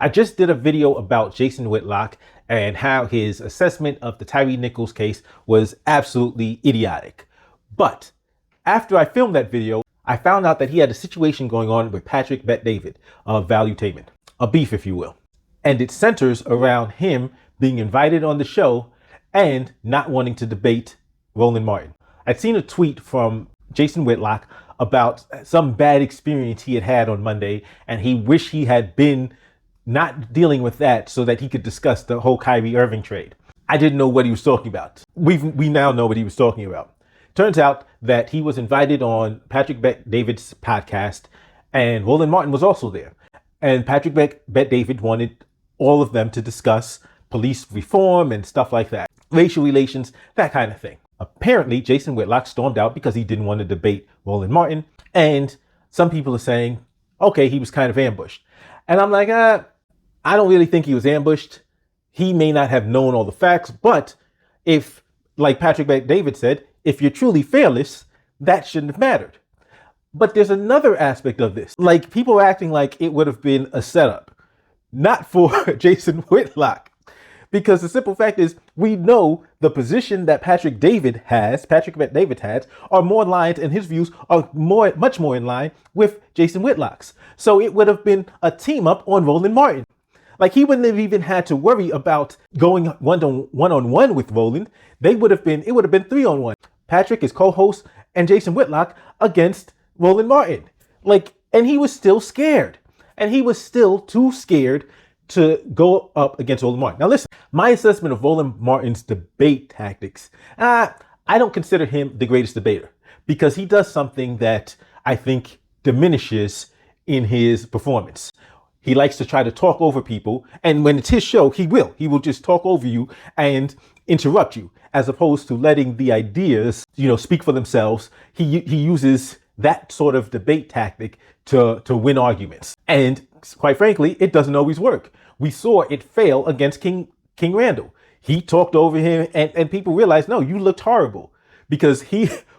I just did a video about Jason Whitlock and how his assessment of the Tyre Nichols case was absolutely idiotic. But after I filmed that video, I found out that he had a situation going on with Patrick Bet-David of Valuetainment, a beef, if you will. And it centers around him being invited on the show and not wanting to debate Roland Martin. I'd seen a tweet from Jason Whitlock about some bad experience he had had on Monday, and he wished he had been not dealing with that so that he could discuss the whole Kyrie Irving trade. I didn't know what he was talking about. We now know what he was talking about. Turns out that he was invited on Patrick Bet-David's podcast, and Roland Martin was also there. And Patrick Bet-David wanted all of them to discuss police reform and stuff like that, racial relations, that kind of thing. Apparently, Jason Whitlock stormed out because he didn't want to debate Roland Martin. And some people are saying, okay, he was kind of ambushed. And I'm like, I don't really think he was ambushed. He may not have known all the facts, but if, like Patrick Bet-David said, if you're truly fearless, that shouldn't have mattered. But there's another aspect of this. Like, people are acting like it would have been a setup, not for Jason Whitlock. Because the simple fact is, we know the position that Patrick Bet-David has, are more aligned, and his views are much more in line with Jason Whitlock's. So it would have been a team up on Roland Martin. Like, he wouldn't have even had to worry about going one-on-one with Roland. It would have been 3-on-1. Patrick, his co-host, and Jason Whitlock against Roland Martin. Like, and he was still scared. And he was still too scared to go up against Roland Martin. Now listen, my assessment of Roland Martin's debate tactics, I don't consider him the greatest debater because he does something that I think diminishes in his performance. He likes to try to talk over people, and when it's his show, he will just talk over you and interrupt you, as opposed to letting the ideas, speak for themselves. He uses that sort of debate tactic to win arguments. And quite frankly, it doesn't always work. We saw it fail against King Randall. He talked over him and people realized, no, you looked horrible, because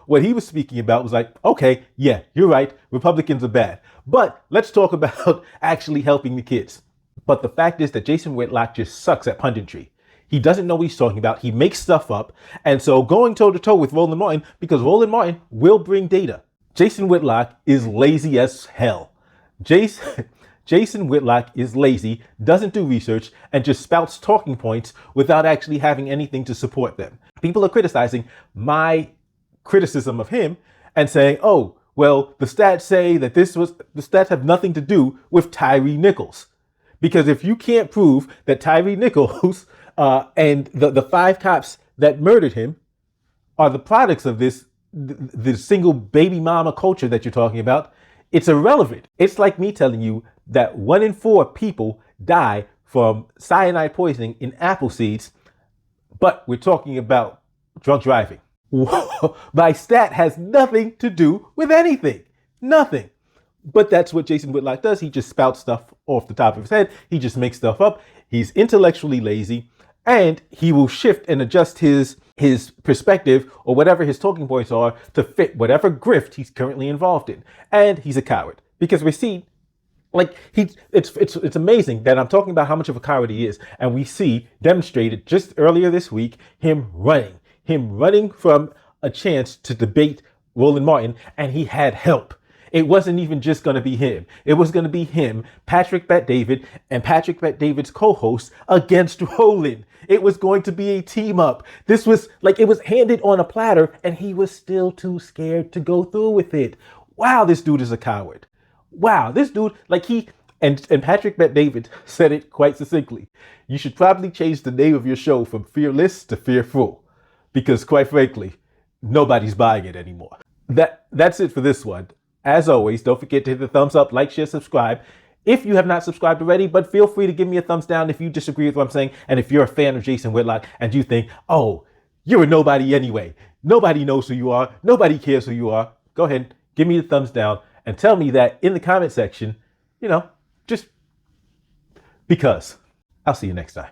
what he was speaking about was like, okay, yeah, you're right. Republicans are bad, but let's talk about actually helping the kids. But the fact is that Jason Whitlock just sucks at punditry. He doesn't know what he's talking about. He makes stuff up. And so going toe to toe with Roland Martin, because Roland Martin will bring data. Jason Whitlock is lazy as hell. Jason Whitlock is lazy, doesn't do research, and just spouts talking points without actually having anything to support them. People are criticizing my criticism of him and saying, oh, well, the stats say that the stats have nothing to do with Tyre Nichols. Because if you can't prove that Tyre Nichols and the 5 cops that murdered him are the products of the single baby mama culture that you're talking about, it's irrelevant. It's like me telling you that 1 in 4 people die from cyanide poisoning in apple seeds, but we're talking about drunk driving. My stat has nothing to do with anything. Nothing. But that's what Jason Whitlock does. He just spouts stuff off the top of his head. He just makes stuff up. He's intellectually lazy, and he will shift and adjust his perspective or whatever his talking points are to fit whatever grift he's currently involved in. And he's a coward, because we see, like, it's amazing that I'm talking about how much of a coward he is. And we see demonstrated just earlier this week, him running from a chance to debate Roland Martin, and he had help. It wasn't even just going to be him. It was going to be him, Patrick Bet-David, and Patrick Bet-David's co-host against Roland. It was going to be a team up. This was like, it was handed on a platter, and he was still too scared to go through with it. Wow, this dude is a coward. Wow, this dude, like and Patrick Bet-David said it quite succinctly. You should probably change the name of your show from Fearless to Fearful, because quite frankly, nobody's buying it anymore. That's it for this one. As always, don't forget to hit the thumbs up, like, share, subscribe if you have not subscribed already, but feel free to give me a thumbs down if you disagree with what I'm saying. And if you're a fan of Jason Whitlock and you think, oh, you're a nobody anyway, nobody knows who you are, nobody cares who you are, go ahead, give me the thumbs down and tell me that in the comment section, just because. I'll see you next time.